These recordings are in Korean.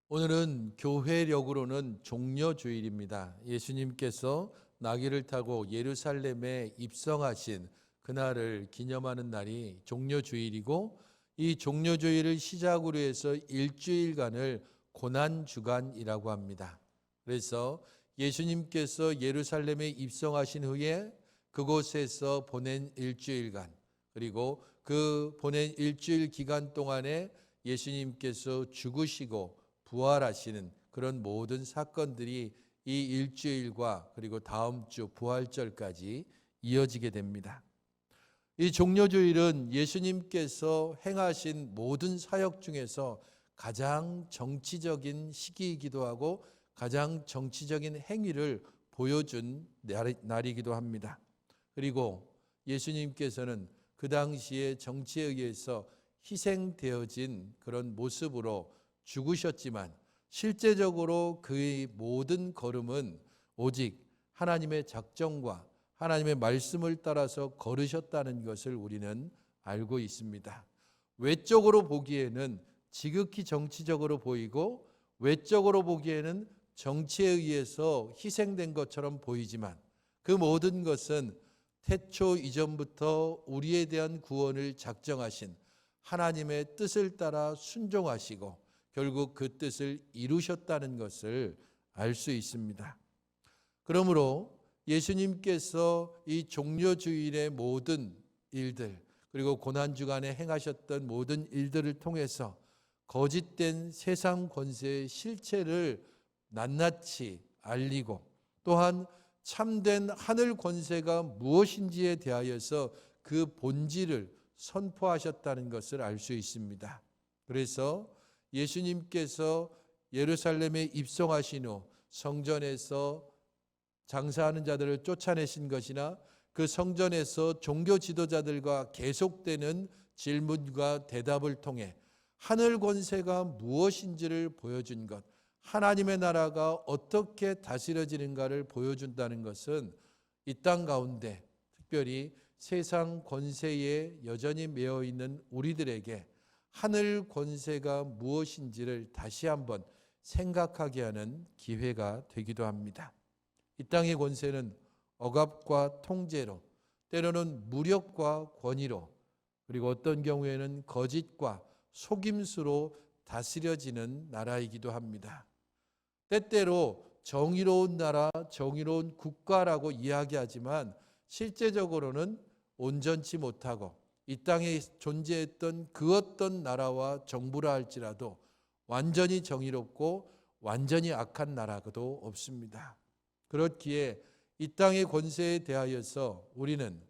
오늘은 교회력으로는 종려주일입니다. 예수님께서 나귀를 타고 예루살렘에 입성하신 그날을 기념하는 날이 종려주일이고, 이 종려주일을 시작으로 해서 일주일간을 고난주간이라고 합니다. 그래서 예수님께서 예루살렘에 입성하신 후에 그곳에서 보낸 일주일간, 그리고 그 보낸 일주일 기간 동안에 예수님께서 죽으시고 부활하시는 그런 모든 사건들이 이 일주일과 그리고 다음 주 부활절까지 이어지게 됩니다. 이 종려주일은 예수님께서 행하신 모든 사역 중에서 가장 정치적인 시기이기도 하고 가장 정치적인 행위를 보여준 날이기도 합니다. 그리고 예수님께서는 그 당시에 정치에 의해서 희생되어진 그런 모습으로 죽으셨지만 실제적으로 그의 모든 걸음은 오직 하나님의 작정과 하나님의 말씀을 따라서 걸으셨다는 것을 우리는 알고 있습니다. 외적으로 보기에는 지극히 정치적으로 보이고 외적으로 보기에는 정치에 의해서 희생된 것처럼 보이지만 그 모든 것은 태초 이전부터 우리에 대한 구원을 작정하신 하나님의 뜻을 따라 순종하시고 결국 그 뜻을 이루셨다는 것을 알 수 있습니다. 그러므로 예수님께서 이 종려주일의 모든 일들, 그리고 고난주간에 행하셨던 모든 일들을 통해서 거짓된 세상 권세의 실체를 낱낱이 알리고, 또한 참된 하늘 권세가 무엇인지에 대하여서 그 본질을 선포하셨다는 것을 알 수 있습니다. 그래서 예수님께서 예루살렘에 입성하신 후 성전에서 장사하는 자들을 쫓아내신 것이나 그 성전에서 종교 지도자들과 계속되는 질문과 대답을 통해 하늘 권세가 무엇인지를 보여준 것, 하나님의 나라가 어떻게 다스려지는가를 보여준다는 것은 이 땅 가운데 특별히 세상 권세에 여전히 매여 있는 우리들에게 하늘 권세가 무엇인지를 다시 한번 생각하게 하는 기회가 되기도 합니다. 이 땅의 권세는 억압과 통제로, 때로는 무력과 권위로, 그리고 어떤 경우에는 거짓과 속임수로 다스려지는 나라이기도 합니다. 때때로 정의로운 나라, 정의로운 국가라고 이야기하지만 실제적으로는 온전치 못하고 이 땅에 존재했던 그 어떤 나라와 정부라 할지라도 완전히 정의롭고 완전히 악한 나라도 없습니다. 그렇기에 이 땅의 권세에 대하여서 우리는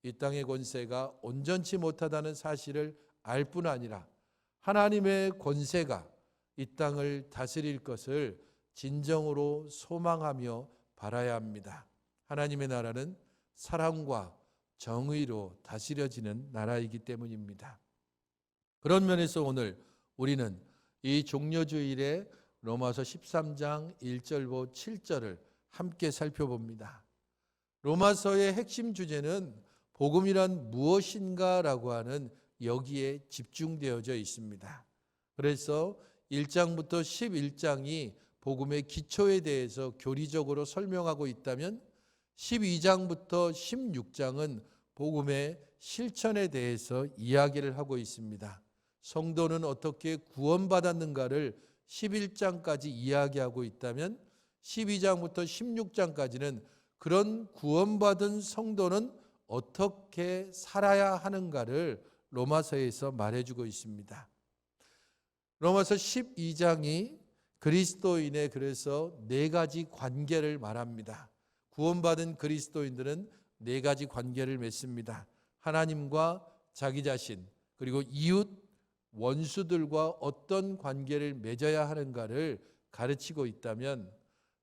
이 땅의 권세가 온전치 못하다는 사실을 알 뿐 아니라 하나님의 권세가 이 땅을 다스릴 것을 진정으로 소망하며 바라야 합니다. 하나님의 나라는 사랑과 정의로 다스려지는 나라이기 때문입니다. 그런 면에서 오늘 우리는 이 종려주일에 로마서 13장 1절부터 7절을 함께 살펴봅니다. 로마서의 핵심 주제는 복음이란 무엇인가라고 하는 여기에 집중되어져 있습니다. 그래서 1장부터 11장이 복음의 기초에 대해서 교리적으로 설명하고 있다면 12장부터 16장은 복음의 실천에 대해서 이야기를 하고 있습니다. 성도는 어떻게 구원받았는가를 11장까지 이야기하고 있다면 12장부터 16장까지는 그런 구원받은 성도는 어떻게 살아야 하는가를 로마서에서 말해주고 있습니다. 로마서 12장이 그리스도인의 그래서 네 가지 관계를 말합니다. 구원받은 그리스도인들은 네 가지 관계를 맺습니다. 하나님과 자기 자신, 그리고 이웃, 원수들과 어떤 관계를 맺어야 하는가를 가르치고 있다면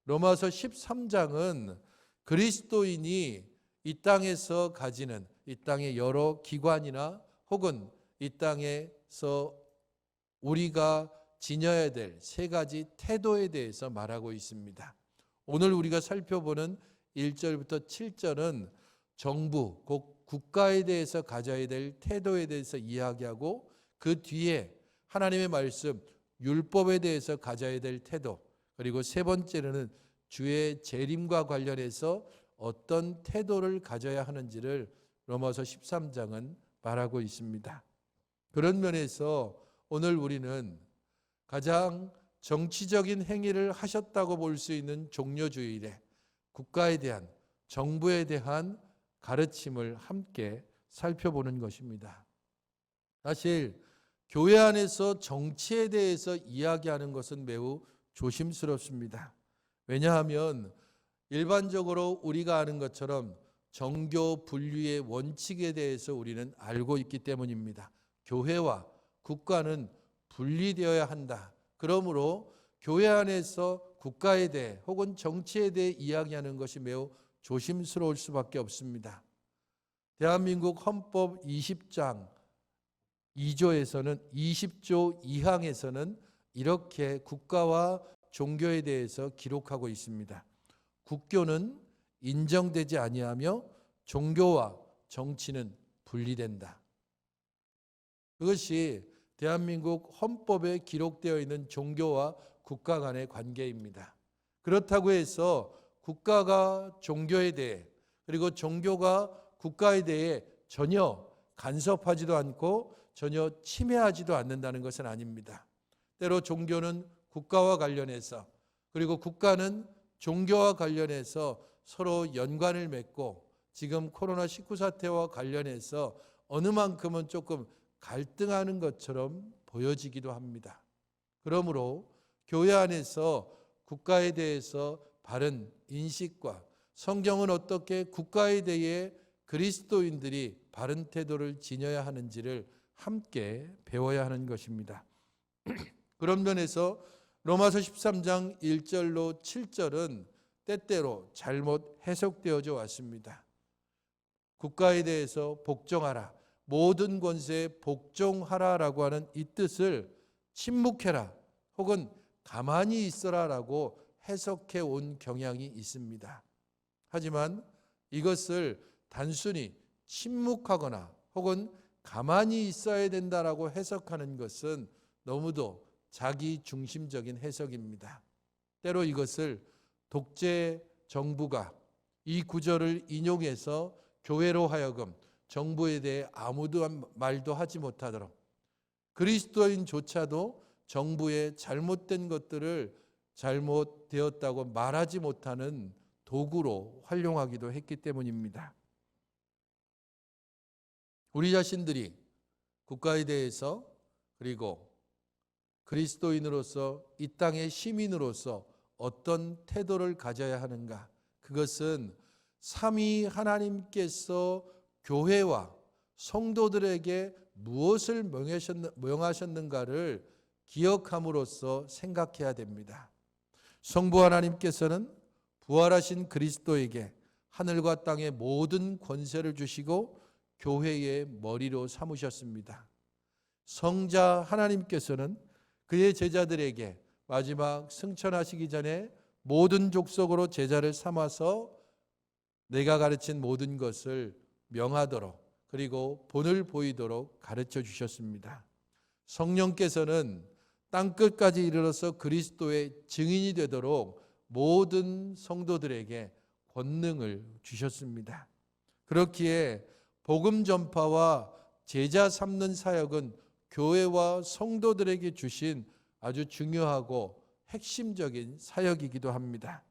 로마서 13장은 그리스도인이 이 땅에서 가지는 이 땅의 여러 기관이나 혹은 이 땅에서 우리가 지녀야 될 세 가지 태도에 대해서 말하고 있습니다. 오늘 우리가 살펴보는 1절부터 7절은 정부, 곧 국가에 대해서 가져야 될 태도에 대해서 이야기하고 그 뒤에 하나님의 말씀 율법에 대해서 가져야 될 태도, 그리고 세 번째로는 주의 재림과 관련해서 어떤 태도를 가져야 하는지를 로마서 13장은 말하고 있습니다. 그런 면에서 오늘 우리는 가장 정치적인 행위를 하셨다고 볼 수 있는 종려주일에 국가에 대한, 정부에 대한 가르침을 함께 살펴보는 것입니다. 사실 교회 안에서 정치에 대해서 이야기하는 것은 매우 조심스럽습니다. 왜냐하면 일반적으로 우리가 아는 것처럼 정교 분류의 원칙에 대해서 우리는 알고 있기 때문입니다. 교회와 국가는 분리되어야 한다. 그러므로 교회 안에서 국가에 대해 혹은 정치에 대해 이야기하는 것이 매우 조심스러울 수밖에 없습니다. 대한민국 헌법 20장 2조에서는 20조 2항에서는 이렇게 국가와 종교에 대해서 기록하고 있습니다. 국교는 인정되지 아니하며 종교와 정치는 분리된다. 그것이 대한민국 헌법에 기록되어 있는 종교와 국가 간의 관계입니다. 그렇다고 해서 국가가 종교에 대해, 그리고 종교가 국가에 대해 전혀 간섭하지도 않고 전혀 침해하지도 않는다는 것은 아닙니다. 때로 종교는 국가와 관련해서, 그리고 국가는 종교와 관련해서 서로 연관을 맺고 지금 코로나19 사태와 관련해서 어느 만큼은 조금 갈등하는 것처럼 보여지기도 합니다. 그러므로 교회 안에서 국가에 대해서 바른 인식과 성경은 어떻게 국가에 대해 그리스도인들이 바른 태도를 지녀야 하는지를 함께 배워야 하는 것입니다. 그런 면에서 로마서 13장 1절로 7절은 때때로 잘못 해석되어져 왔습니다. 국가에 대해서 복종하라, 모든 권세에 복종하라라고 하는 이 뜻을 침묵해라 혹은 가만히 있어라라고 해석해 온 경향이 있습니다. 하지만 이것을 단순히 침묵하거나 혹은 가만히 있어야 된다라고 해석하는 것은 너무도 자기 중심적인 해석입니다. 때로 이것을 독재 정부가 이 구절을 인용해서 교회로 하여금 정부에 대해 아무도 말도 하지 못하도록, 그리스도인조차도 정부의 잘못된 것들을 잘못되었다고 말하지 못하는 도구로 활용하기도 했기 때문입니다. 우리 자신들이 국가에 대해서, 그리고 그리스도인으로서 이 땅의 시민으로서 어떤 태도를 가져야 하는가, 그것은 삼위 하나님께서 교회와 성도들에게 무엇을 명하셨는가를 기억함으로써 생각해야 됩니다. 성부 하나님께서는 부활하신 그리스도에게 하늘과 땅의 모든 권세를 주시고 교회의 머리로 삼으셨습니다. 성자 하나님께서는 그의 제자들에게 마지막 승천하시기 전에 모든 족속으로 제자를 삼아서 내가 가르친 모든 것을 명하도록, 그리고 본을 보이도록 가르쳐 주셨습니다. 성령께서는 땅끝까지 이르러서 그리스도의 증인이 되도록 모든 성도들에게 권능을 주셨습니다. 그렇기에 복음 전파와 제자 삼는 사역은 교회와 성도들에게 주신 아주 중요하고 핵심적인 사역이기도 합니다.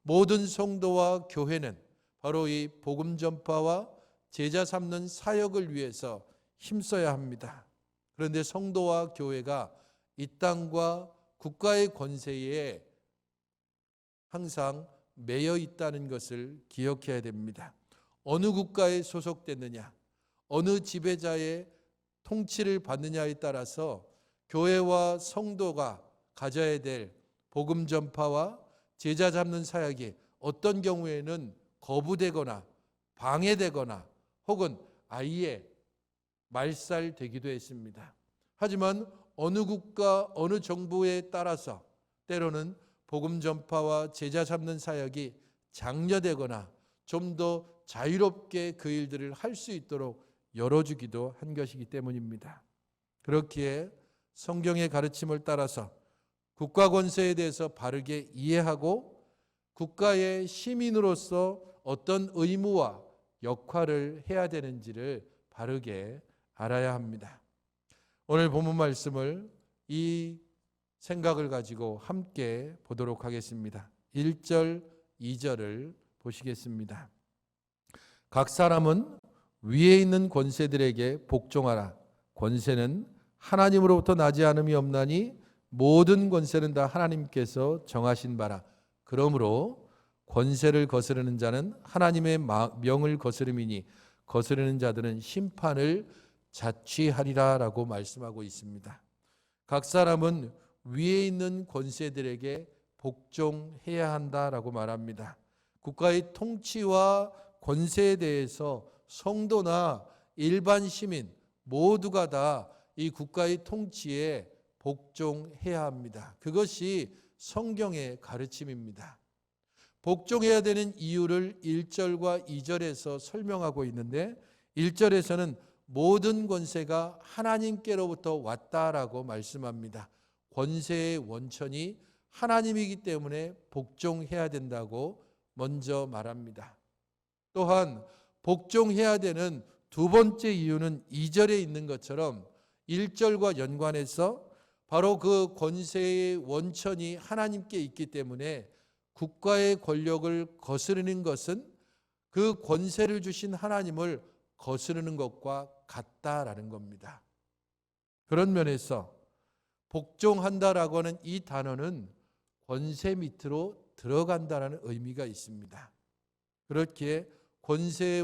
모든 성도와 교회는 바로 이 복음 전파와 제자 삼는 사역을 위해서 힘써야 합니다. 그런데 성도와 교회가 이 땅과 국가의 권세에 항상 매여 있다는 것을 기억해야 됩니다. 어느 국가에 소속됐느냐, 어느 지배자의 통치를 받느냐에 따라서 교회와 성도가 가져야 될 복음 전파와 제자 잡는 사역이 어떤 경우에는 거부되거나 방해되거나 혹은 아예 말살되기도 했습니다. 하지만 어느 국가, 어느 정부에 따라서 때로는 복음 전파와 제자 잡는 사역이 장려되거나 좀 더 자유롭게 그 일들을 할 수 있도록 열어주기도 한 것이기 때문입니다. 그렇기에 성경의 가르침을 따라서 국가 권세에 대해서 바르게 이해하고 국가의 시민으로서 어떤 의무와 역할을 해야 되는지를 바르게 알아야 합니다. 오늘 본문 말씀을 이 생각을 가지고 함께 보도록 하겠습니다. 1절, 2절을 보시겠습니다. 각 사람은 위에 있는 권세들에게 복종하라. 권세는 하나님으로부터 나지 않음이 없나니 모든 권세는 다 하나님께서 정하신 바라. 그러므로 권세를 거스르는 자는 하나님의 명을 거스름이니 거스르는 자들은 심판을 자취하리라 라고 말씀하고 있습니다. 각 사람은 위에 있는 권세들에게 복종해야 한다라고 말합니다. 국가의 통치와 권세에 대해서 성도나 일반 시민 모두가 다 이 국가의 통치에 복종해야 합니다. 그것이 성경의 가르침입니다. 복종해야 되는 이유를 1절과 2절에서 설명하고 있는데 1절에서는 모든 권세가 하나님께로부터 왔다라고 말씀합니다. 권세의 원천이 하나님이기 때문에 복종해야 된다고 먼저 말합니다. 또한 복종해야 되는 두 번째 이유는 2절에 있는 것처럼 1절과 연관해서 바로 그 권세의 원천이 하나님께 있기 때문에 국가의 권력을 거스르는 것은 그 권세를 주신 하나님을 거스르는 것과 같다라는 겁니다. 그런 면에서 복종한다라고 하는 이 단어는 권세 밑으로 들어간다라는 의미가 있습니다. 그렇기에 권세의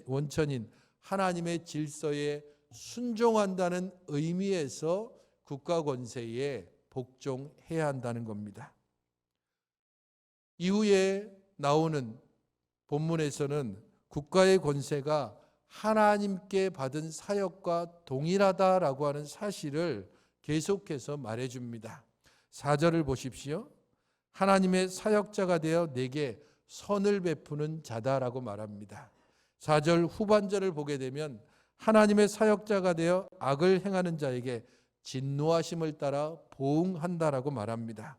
원천인 하나님의 질서에 순종한다는 의미에서 국가 권세에 복종해야 한다는 겁니다. 이후에 나오는 본문에서는 국가의 권세가 하나님께 받은 사역과 동일하다라고 하는 사실을 계속해서 말해줍니다. 4절을 보십시오. 하나님의 사역자가 되어 내게 선을 베푸는 자다라고 말합니다. 4절 후반절을 보게 되면 하나님의 사역자가 되어 악을 행하는 자에게 진노하심을 따라 보응한다라고 말합니다.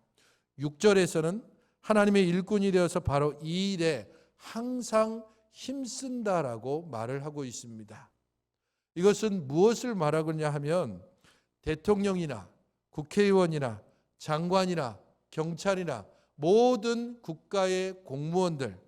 6절에서는 하나님의 일꾼이 되어서 바로 이 일에 항상 힘쓴다라고 말을 하고 있습니다. 이것은 무엇을 말하느냐 하면 대통령이나 국회의원이나 장관이나 경찰이나 모든 국가의 공무원들,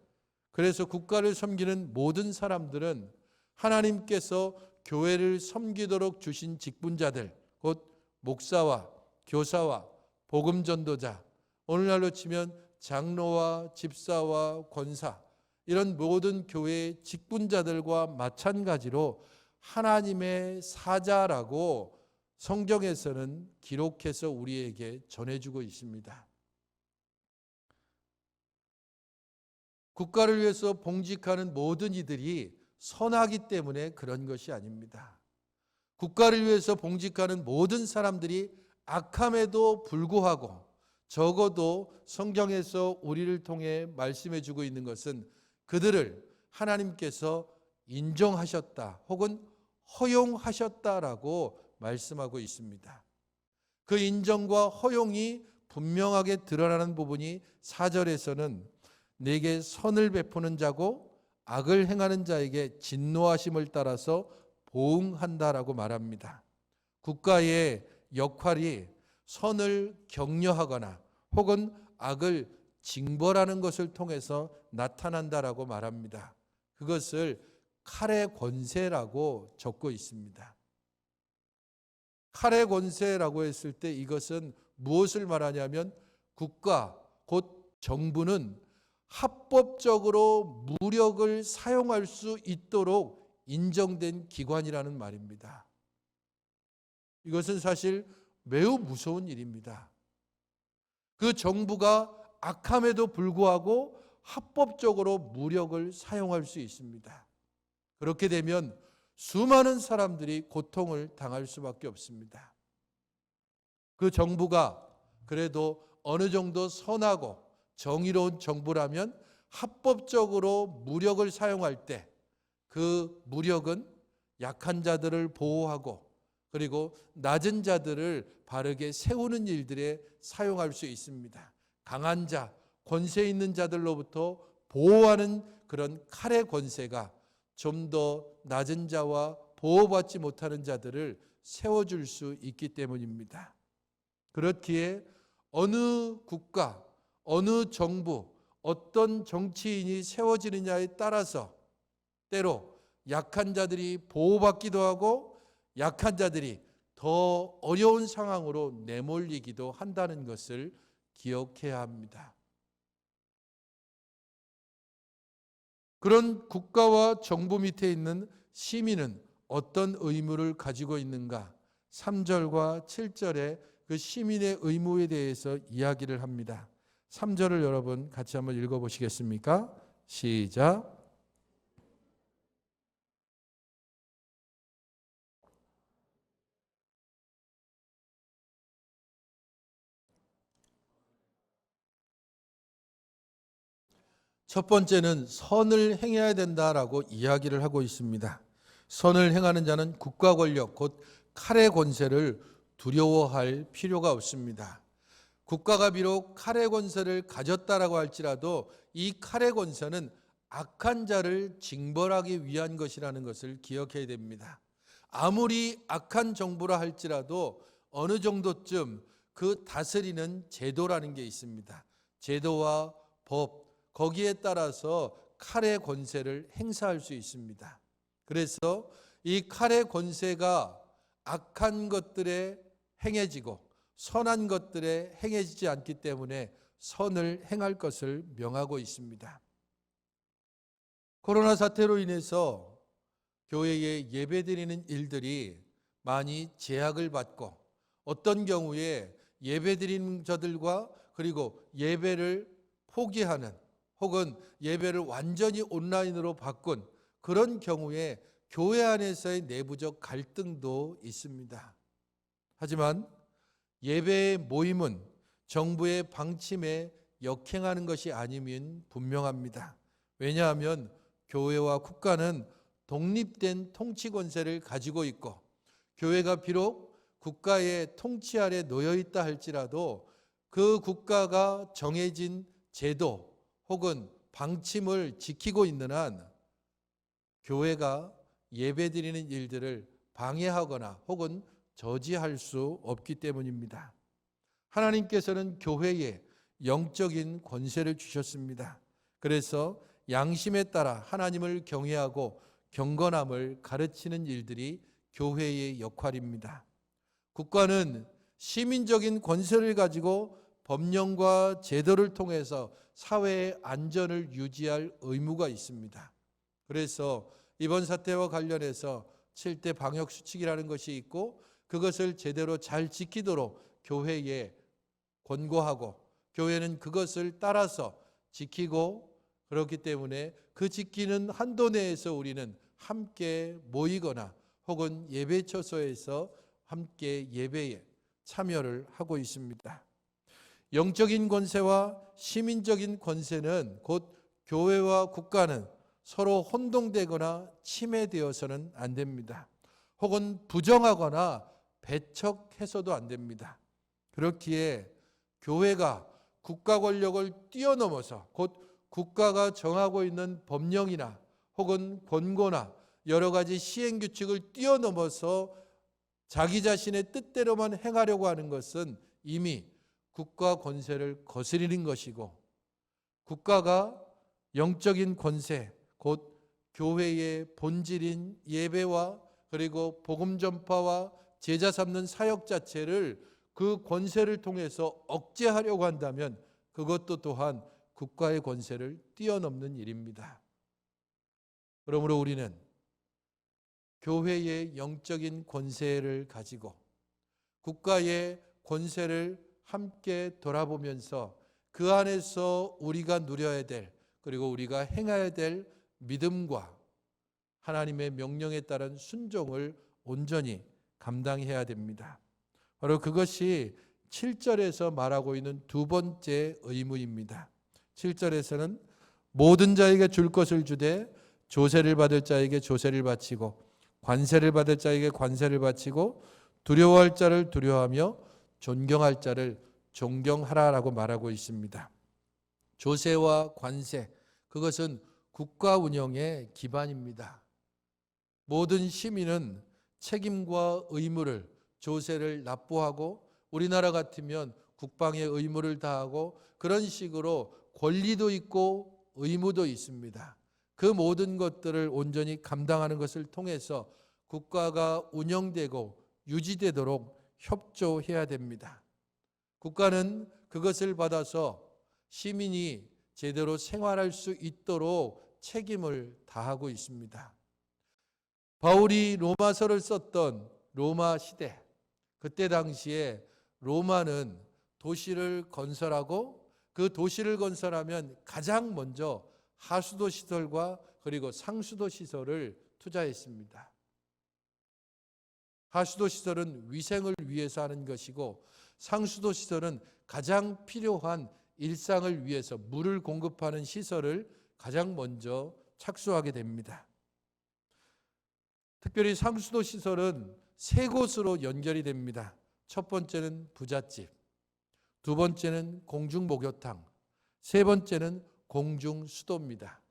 그래서 국가를 섬기는 모든 사람들은 하나님께서 교회를 섬기도록 주신 직분자들, 곧 목사와 교사와 복음전도자, 오늘날로 치면 장로와 집사와 권사, 이런 모든 교회의 직분자들과 마찬가지로 하나님의 사자라고 성경에서는 기록해서 우리에게 전해주고 있습니다. 국가를 위해서 봉직하는 모든 이들이 선하기 때문에 그런 것이 아닙니다. 국가를 위해서 봉직하는 모든 사람들이 악함에도 불구하고 적어도 성경에서 우리를 통해 말씀해 주고 있는 것은 그들을 하나님께서 인정하셨다 혹은 허용하셨다라고 말씀하고 있습니다. 그 인정과 허용이 분명하게 드러나는 부분이 4절에서는 내게 선을 베푸는 자고 악을 행하는 자에게 진노하심을 따라서 보응한다라고 말합니다. 국가의 역할이 선을 격려하거나 혹은 악을 징벌하는 것을 통해서 나타난다라고 말합니다. 그것을 칼의 권세라고 적고 있습니다. 칼의 권세라고 했을 때 이것은 무엇을 말하냐면 국가, 곧 정부는 합법적으로 무력을 사용할 수 있도록 인정된 기관이라는 말입니다. 이것은 사실 매우 무서운 일입니다. 그 정부가 악함에도 불구하고 합법적으로 무력을 사용할 수 있습니다. 그렇게 되면 수많은 사람들이 고통을 당할 수밖에 없습니다. 그 정부가 그래도 어느 정도 선하고 정의로운 정부라면 합법적으로 무력을 사용할 때 그 무력은 약한 자들을 보호하고 그리고 낮은 자들을 바르게 세우는 일들에 사용할 수 있습니다. 강한 자, 권세 있는 자들로부터 보호하는 그런 칼의 권세가 좀 더 낮은 자와 보호받지 못하는 자들을 세워줄 수 있기 때문입니다. 그렇기에 어느 국가, 어느 정부, 어떤 정치인이 세워지느냐에 따라서 때로 약한 자들이 보호받기도 하고 약한 자들이 더 어려운 상황으로 내몰리기도 한다는 것을 기억해야 합니다. 그런 국가와 정부 밑에 있는 시민은 어떤 의무를 가지고 있는가? 3절과 7절에 그 시민의 의무에 대해서 이야기를 합니다. 3절을 여러분 같이 한번 읽어보시겠습니까? 시작. 첫 번째는 선을 행해야 된다라고 이야기를 하고 있습니다. 선을 행하는 자는 국가 권력, 곧 칼의 권세를 두려워할 필요가 없습니다. 국가가 비록 칼의 권세를 가졌다라고 할지라도 이 칼의 권세는 악한 자를 징벌하기 위한 것이라는 것을 기억해야 됩니다. 아무리 악한 정부라 할지라도 어느 정도쯤 그 다스리는 제도라는 게 있습니다. 제도와 법, 거기에 따라서 칼의 권세를 행사할 수 있습니다. 그래서 이 칼의 권세가 악한 것들에 행해지고 선한 것들에 행해지지 않기 때문에 선을 행할 것을 명하고 있습니다. 코로나 사태로 인해서 교회에 예배드리는 일들이 많이 제약을 받고 어떤 경우에 예배드리는 자들과 그리고 예배를 포기하는 혹은 예배를 완전히 온라인으로 바꾼 그런 경우에 교회 안에서의 내부적 갈등도 있습니다. 하지만 예배의 모임은 정부의 방침에 역행하는 것이 아니면 분명합니다. 왜냐하면 교회와 국가는 독립된 통치 권세를 가지고 있고 교회가 비록 국가의 통치 아래 놓여 있다 할지라도 그 국가가 정해진 제도 혹은 방침을 지키고 있는 한 교회가 예배드리는 일들을 방해하거나 혹은 저지할 수 없기 때문입니다. 하나님께서는 교회에 영적인 권세를 주셨습니다. 그래서 양심에 따라 하나님을 경외하고 경건함을 가르치는 일들이 교회의 역할입니다. 국가는 시민적인 권세를 가지고 법령과 제도를 통해서 사회의 안전을 유지할 의무가 있습니다. 그래서 이번 사태와 관련해서 7대 방역 수칙이라는 것이 있고 그것을 제대로 잘 지키도록 교회에 권고하고 교회는 그것을 따라서 지키고 그렇기 때문에 그 지키는 한도 내에서 우리는 함께 모이거나 혹은 예배 처소에서 함께 예배에 참여를 하고 있습니다. 영적인 권세와 시민적인 권세는 곧 교회와 국가는 서로 혼동되거나 침해되어서는 안 됩니다. 혹은 부정하거나 배척해서도 안 됩니다. 그렇기에 교회가 국가 권력을 뛰어넘어서 곧 국가가 정하고 있는 법령이나 혹은 권고나 여러 가지 시행규칙을 뛰어넘어서 자기 자신의 뜻대로만 행하려고 하는 것은 이미 국가 권세를 거스르는 것이고 국가가 영적인 권세, 곧 교회의 본질인 예배와 그리고 복음 전파와 제자 삼는 사역 자체를 그 권세를 통해서 억제하려고 한다면 그것도 또한 국가의 권세를 뛰어넘는 일입니다. 그러므로 우리는 교회의 영적인 권세를 가지고 국가의 권세를 함께 돌아보면서 그 안에서 우리가 누려야 될 그리고 우리가 행해야 될 믿음과 하나님의 명령에 따른 순종을 온전히 감당해야 됩니다. 바로 그것이 7절에서 말하고 있는 두 번째 의무입니다. 7절에서는 모든 자에게 줄 것을 주되 조세를 받을 자에게 조세를 바치고 관세를 받을 자에게 관세를 바치고 두려워할 자를 두려워하며 존경할 자를 존경하라라고 말하고 있습니다. 조세와 관세, 그것은 국가 운영의 기반입니다. 모든 시민은 책임과 의무를, 조세를 납부하고 우리나라 같으면 국방의 의무를 다하고 그런 식으로 권리도 있고 의무도 있습니다. 그 모든 것들을 온전히 감당하는 것을 통해서 국가가 운영되고 유지되도록 협조해야 됩니다. 국가는 그것을 받아서 시민이 제대로 생활할 수 있도록 책임을 다하고 있습니다. 바울이 로마서를 썼던 로마 시대, 그때 당시에 로마는 도시를 건설하고 그 도시를 건설하면 가장 먼저 하수도 시설과 그리고 상수도 시설을 투자했습니다. 하수도 시설은 위생을 위해서 하는 것이고 상수도 시설은 가장 필요한 일상을 위해서 물을 공급하는 시설을 가장 먼저 착수하게 됩니다. 특별히 상수도 시설은 세 곳으로 연결이 됩니다. 첫 번째는 부잣집, 두 번째는 공중목욕탕, 세 번째는 공중수도입니다.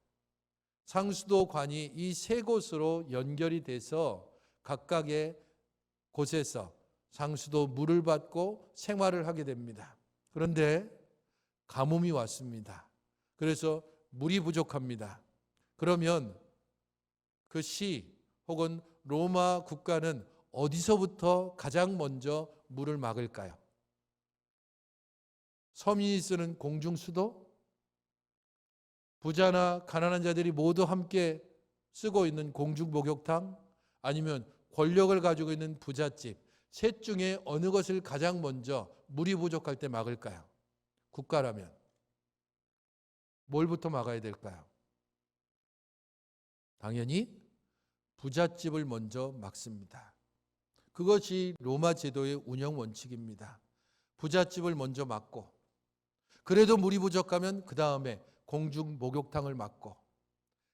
상수도관이 이 세 곳으로 연결이 돼서 각각의 곳에서 상수도 물을 받고 생활을 하게 됩니다. 그런데 가뭄이 왔습니다. 그래서 물이 부족합니다. 그러면 그 시 혹은 로마 국가는 어디서부터 가장 먼저 물을 막을까요? 서민이 쓰는 공중수도? 부자나 가난한 자들이 모두 함께 쓰고 있는 공중목욕탕? 아니면 권력을 가지고 있는 부잣집? 셋 중에 어느 것을 가장 먼저 물이 부족할 때 막을까요? 국가라면 뭘부터 막아야 될까요? 당연히 부잣집을 먼저 막습니다. 그것이 로마 제도의 운영 원칙입니다. 부잣집을 먼저 막고 그래도 물이 부족하면 그 다음에 공중 목욕탕을 막고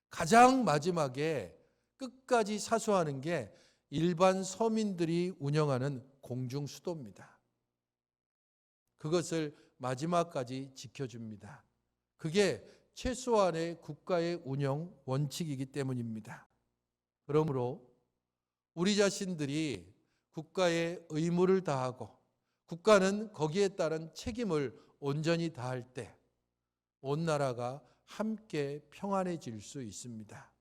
가장 마지막에 끝까지 사수하는 게 일반 서민들이 운영하는 공중 수도입니다. 그것을 마지막까지 지켜줍니다. 그게 최소한의 국가의 운영 원칙이기 때문입니다. 그러므로 우리 자신들이 국가의 의무를 다하고 국가는 거기에 따른 책임을 온전히 다할 때 온 나라가 함께 평안해질 수 있습니다.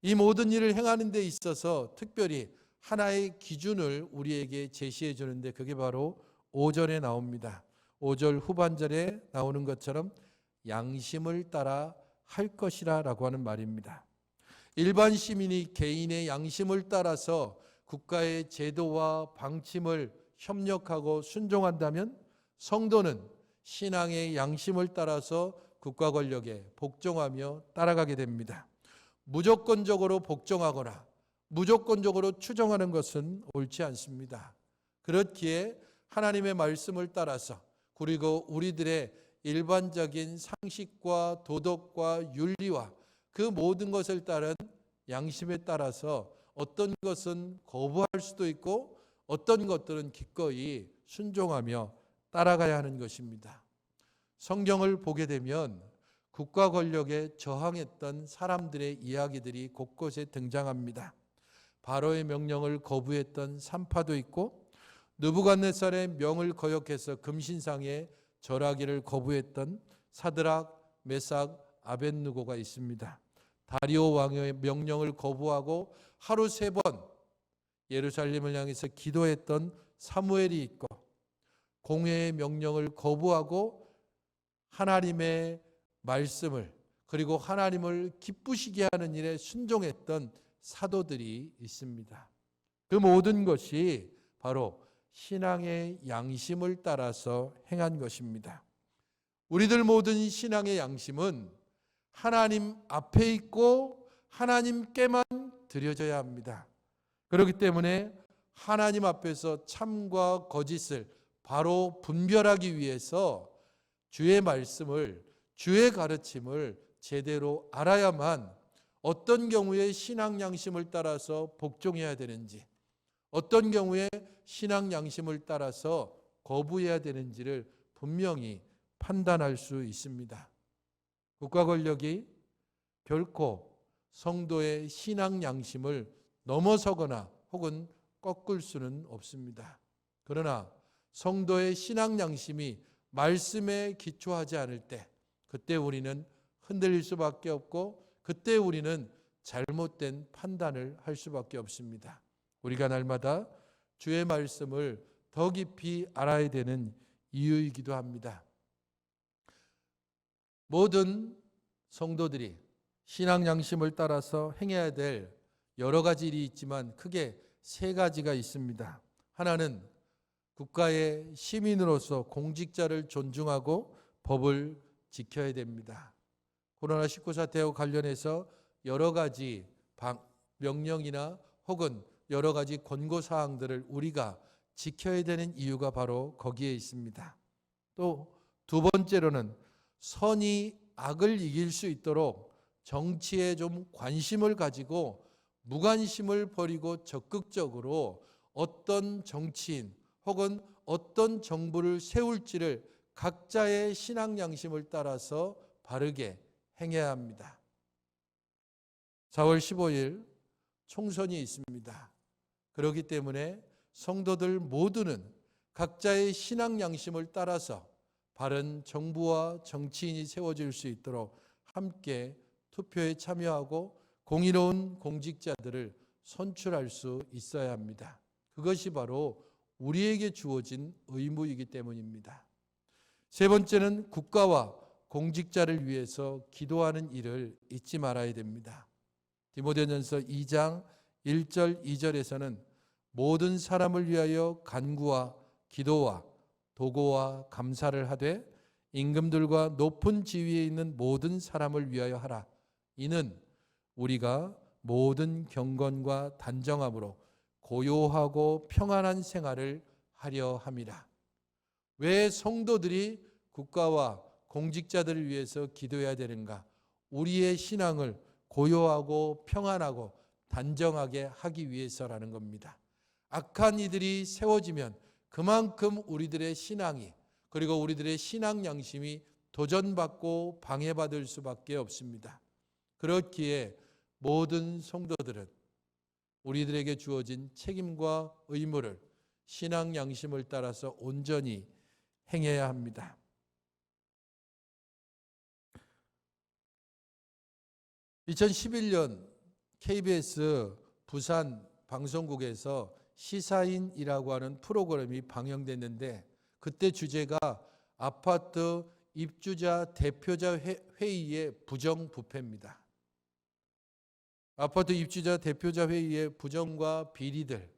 이 모든 일을 행하는 데 있어서 특별히 하나의 기준을 우리에게 제시해 주는데 그게 바로 5절에 나옵니다. 5절 후반절에 나오는 것처럼 양심을 따라 할 것이라 라고 하는 말입니다. 일반 시민이 개인의 양심을 따라서 국가의 제도와 방침을 협력하고 순종한다면 성도는 신앙의 양심을 따라서 국가 권력에 복종하며 따라가게 됩니다. 무조건적으로 복종하거나 무조건적으로 추종하는 것은 옳지 않습니다. 그렇기에 하나님의 말씀을 따라서 그리고 우리들의 일반적인 상식과 도덕과 윤리와 그 모든 것을 따른 양심에 따라서 어떤 것은 거부할 수도 있고 어떤 것들은 기꺼이 순종하며 따라가야 하는 것입니다. 성경을 보게 되면 국가 권력에 저항했던 사람들의 이야기들이 곳곳에 등장합니다. 바로의 명령을 거부했던 산파도 있고 느부갓네살의 명을 거역해서 금신상에 절하기를 거부했던 사드락, 메삭, 아벳느고가 있습니다. 다리오 왕의 명령을 거부하고 하루 3번 예루살렘을 향해서 기도했던 사무엘이 있고 공회의 명령을 거부하고 하나님의 말씀을 그리고 하나님을 기쁘시게 하는 일에 순종했던 사도들이 있습니다. 그 모든 것이 바로 신앙의 양심을 따라서 행한 것입니다. 우리들 모든 신앙의 양심은 하나님 앞에 있고 하나님께만 드려져야 합니다. 그렇기 때문에 하나님 앞에서 참과 거짓을 바로 분별하기 위해서 주의 말씀을, 주의 가르침을 제대로 알아야만 어떤 경우에 신앙 양심을 따라서 복종해야 되는지, 어떤 경우에 신앙 양심을 따라서 거부해야 되는지를 분명히 판단할 수 있습니다. 국가 권력이 결코 성도의 신앙 양심을 넘어서거나 혹은 꺾을 수는 없습니다. 그러나 성도의 신앙 양심이 말씀에 기초하지 않을 때 그때 우리는 흔들릴 수밖에 없고 그때 우리는 잘못된 판단을 할 수밖에 없습니다. 우리가 날마다 주의 말씀을 더 깊이 알아야 되는 이유이기도 합니다. 모든 성도들이 신앙 양심을 따라서 행해야 될 여러 가지 일이 있지만 크게 세 가지가 있습니다. 하나는 국가의 시민으로서 공직자를 존중하고 법을 지켜야 됩니다. 코로나19 사태와 관련해서 여러 가지 명령이나 혹은 여러 가지 권고사항들을 우리가 지켜야 되는 이유가 바로 거기에 있습니다. 또 두 번째로는 선이 악을 이길 수 있도록 정치에 좀 관심을 가지고 무관심을 버리고 적극적으로 어떤 정치인 혹은 어떤 정부를 세울지를 각자의 신앙 양심을 따라서 바르게 행해야 합니다. 4월 15일 총선이 있습니다. 그렇기 때문에 성도들 모두는 각자의 신앙 양심을 따라서 바른 정부와 정치인이 세워질 수 있도록 함께 투표에 참여하고 공의로운 공직자들을 선출할 수 있어야 합니다. 그것이 바로 우리에게 주어진 의무이기 때문입니다. 세 번째는 국가와 공직자를 위해서 기도하는 일을 잊지 말아야 됩니다. 디모데전서 2장 1절 2절에서는 모든 사람을 위하여 간구와 기도와 도고와 감사를 하되 임금들과 높은 지위에 있는 모든 사람을 위하여 하라. 이는 우리가 모든 경건과 단정함으로 고요하고 평안한 생활을 하려 함이라. 왜 성도들이 국가와 공직자들을 위해서 기도해야 되는가? 우리의 신앙을 고요하고 평안하고 단정하게 하기 위해서라는 겁니다. 악한 이들이 세워지면 그만큼 우리들의 신앙이 그리고 우리들의 신앙 양심이 도전받고 방해받을 수밖에 없습니다. 그렇기에 모든 성도들은 우리들에게 주어진 책임과 의무를 신앙 양심을 따라서 온전히 행해야 합니다. (2011년) KBS 부산 방송국에서 시사인이라고 하는 프로그램이 방영됐는데 그때 주제가 아파트 입주자 대표자 회의의 부정부패입니다. 아파트 입주자 대표자 회의의 부정과 비리들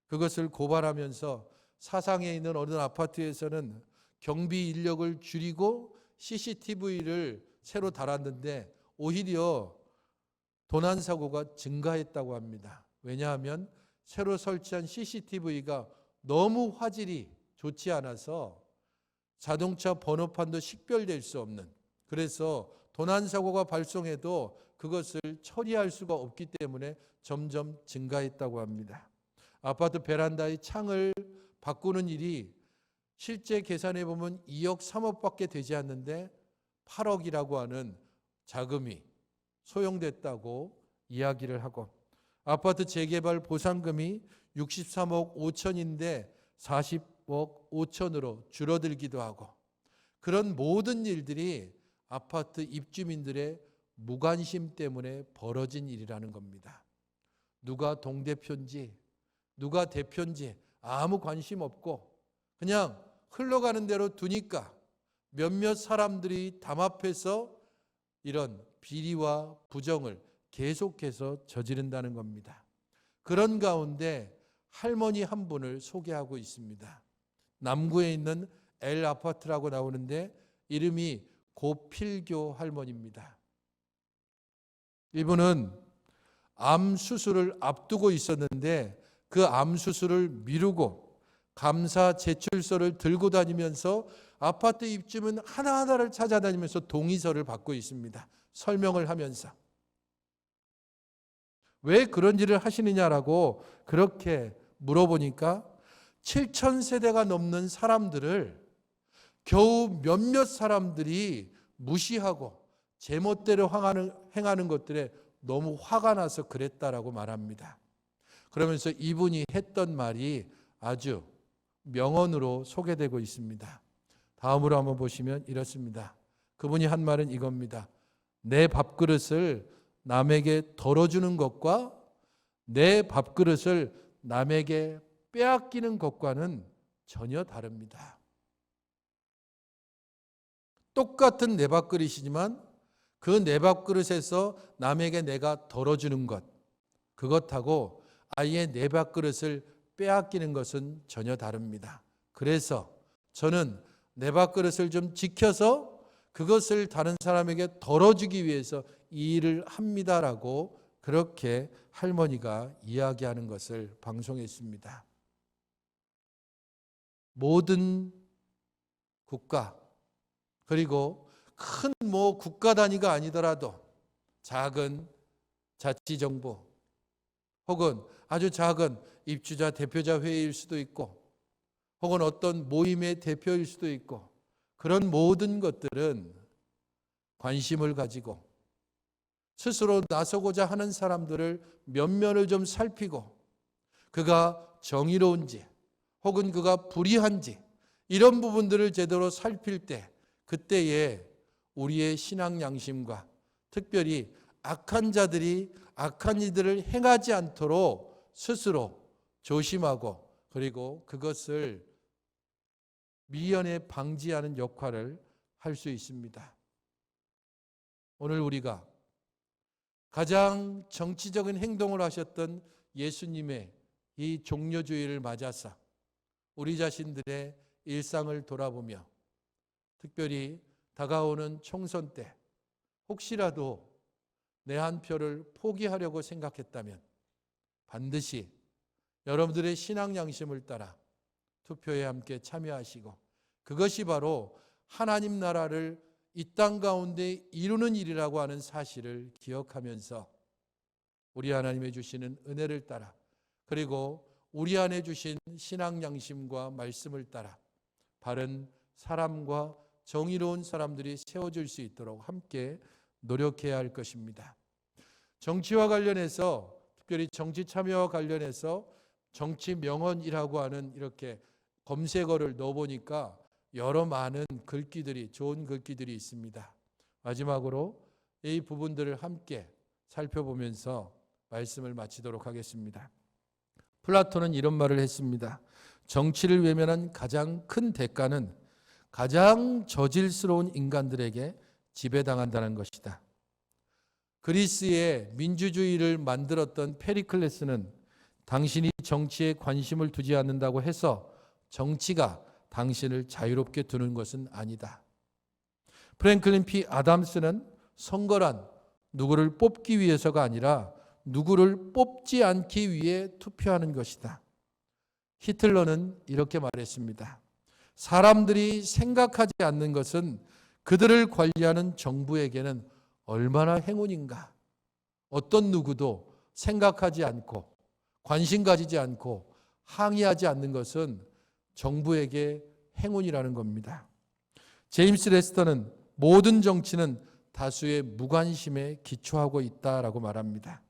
그것을 고발하면서 사상에 있는 어느 아파트에서는 경비 인력을 줄이고 CCTV를 새로 달았는데 오히려 도난 사고가 증가했다고 합니다. 왜냐하면 새로 설치한 CCTV가 너무 화질이 좋지 않아서 자동차 번호판도 식별될 수 없는, 그래서 도난 사고가 발생해도 그것을 처리할 수가 없기 때문에 점점 증가했다고 합니다. 아파트 베란다의 창을 바꾸는 일이 실제 계산해 보면 2억 3억밖에 되지 않는데 8억이라고 하는 자금이 소용됐다고 이야기를 하고, 아파트 재개발 보상금이 63억 5천인데 40억 5천으로 줄어들기도 하고, 그런 모든 일들이 아파트 입주민들의 무관심 때문에 벌어진 일이라는 겁니다. 누가 동대표인지 누가 대표인지 아무 관심 없고 그냥 흘러가는 대로 두니까 몇몇 사람들이 담합해서 이런 비리와 부정을 계속해서 저지른다는 겁니다. 그런 가운데 할머니 한 분을 소개하고 있습니다. 남구에 있는 L 아파트라고 나오는데 이름이 고필교 할머니입니다. 이분은 암 수술을 앞두고 있었는데 그 암 수술을 미루고 감사 제출서를 들고 다니면서 아파트 입주민 하나하나를 찾아다니면서 동의서를 받고 있습니다. 설명을 하면서. 왜 그런 일을 하시느냐라고 그렇게 물어보니까 7천 세대가 넘는 사람들을 겨우 몇몇 사람들이 무시하고 제멋대로 행하는 것들에 너무 화가 나서 그랬다라고 말합니다. 그러면서 이분이 했던 말이 아주 명언으로 소개되고 있습니다. 다음으로 한번 보시면 이렇습니다. 그분이 한 말은 이겁니다. 내 밥그릇을 남에게 덜어주는 것과 내 밥그릇을 남에게 빼앗기는 것과는 전혀 다릅니다. 똑같은 내 밥그릇이지만 그 내 밥그릇에서 남에게 내가 덜어주는 것, 그것하고 아예 내 밥그릇을 빼앗기는 것은 전혀 다릅니다. 그래서 저는 내 밥그릇을 좀 지켜서 그것을 다른 사람에게 덜어주기 위해서 이 일을 합니다라고 그렇게 할머니가 이야기하는 것을 방송했습니다. 모든 국가, 그리고 큰 국가 단위가 아니더라도 작은 자치정부 혹은 아주 작은 입주자 대표자 회의일 수도 있고 혹은 어떤 모임의 대표일 수도 있고 그런 모든 것들은 관심을 가지고 스스로 나서고자 하는 사람들을 면면을 좀 살피고 그가 정의로운지 혹은 그가 불의한지 이런 부분들을 제대로 살필 때 그때에 우리의 신앙 양심과 특별히 악한 자들이 악한 일들을 행하지 않도록 스스로 조심하고 그리고 그것을 미연에 방지하는 역할을 할 수 있습니다. 오늘 우리가 가장 정치적인 행동을 하셨던 예수님의 이 종려주의를 맞아서 우리 자신들의 일상을 돌아보며 특별히 다가오는 총선 때 혹시라도 내 한 표를 포기하려고 생각했다면 반드시 여러분들의 신앙 양심을 따라 투표에 함께 참여하시고 그것이 바로 하나님 나라를 이 땅 가운데 이루는 일이라고 하는 사실을 기억하면서 우리 하나님의 주시는 은혜를 따라 그리고 우리 안에 주신 신앙 양심과 말씀을 따라 바른 사람과 정의로운 사람들이 세워질 수 있도록 함께 노력해야 할 것입니다. 정치와 관련해서 특별히 정치 참여와 관련해서 정치 명언이라고 하는 이렇게 검색어를 넣어보니까 여러 많은 글귀들이 좋은 글귀들이 있습니다. 마지막으로 이 부분들을 함께 살펴보면서 말씀을 마치도록 하겠습니다. 플라톤은 이런 말을 했습니다. 정치를 외면한 가장 큰 대가는 가장 저질스러운 인간들에게 지배당한다는 것이다. 그리스의 민주주의를 만들었던 페리클레스는 당신이 정치에 관심을 두지 않는다고 해서 정치가 당신을 자유롭게 두는 것은 아니다. 프랭클린 P. 아담스는 선거란 누구를 뽑기 위해서가 아니라 누구를 뽑지 않기 위해 투표하는 것이다. 히틀러는 이렇게 말했습니다. 사람들이 생각하지 않는 것은 그들을 관리하는 정부에게는 얼마나 행운인가. 어떤 누구도 생각하지 않고 관심 가지지 않고 항의하지 않는 것은 정부에게 행운이라는 겁니다. 제임스 레스터는 모든 정치는 다수의 무관심에 기초하고 있다라고 말합니다.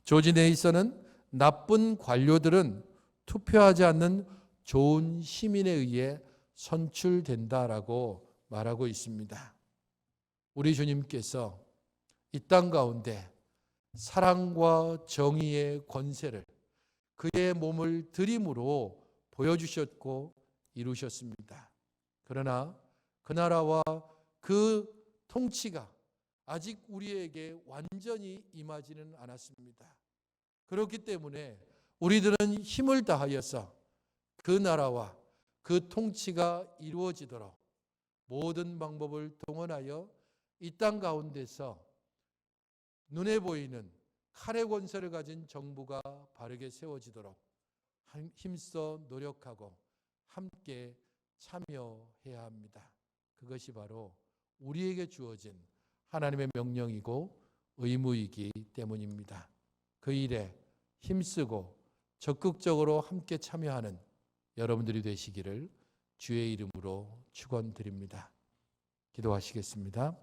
조지 네이선은 나쁜 관료들은 투표하지 않는 좋은 시민에 의해 선출된다라고 말하고 있습니다. 우리 주님께서 이 땅 가운데 사랑과 정의의 권세를 그의 몸을 드림으로 보여주셨고 이루셨습니다. 그러나 그 나라와 그 통치가 아직 우리에게 완전히 임하지는 않았습니다. 그렇기 때문에 우리들은 힘을 다하여서 그 나라와 그 통치가 이루어지도록 모든 방법을 동원하여 이 땅 가운데서 눈에 보이는 칼의 권세를 가진 정부가 바르게 세워지도록 힘써 노력하고 함께 참여해야 합니다. 그것이 바로 우리에게 주어진 하나님의 명령이고 의무이기 때문입니다. 그 일에 힘쓰고 적극적으로 함께 참여하는 여러분들이 되시기를 주의 이름으로 축원드립니다. 기도하시겠습니다.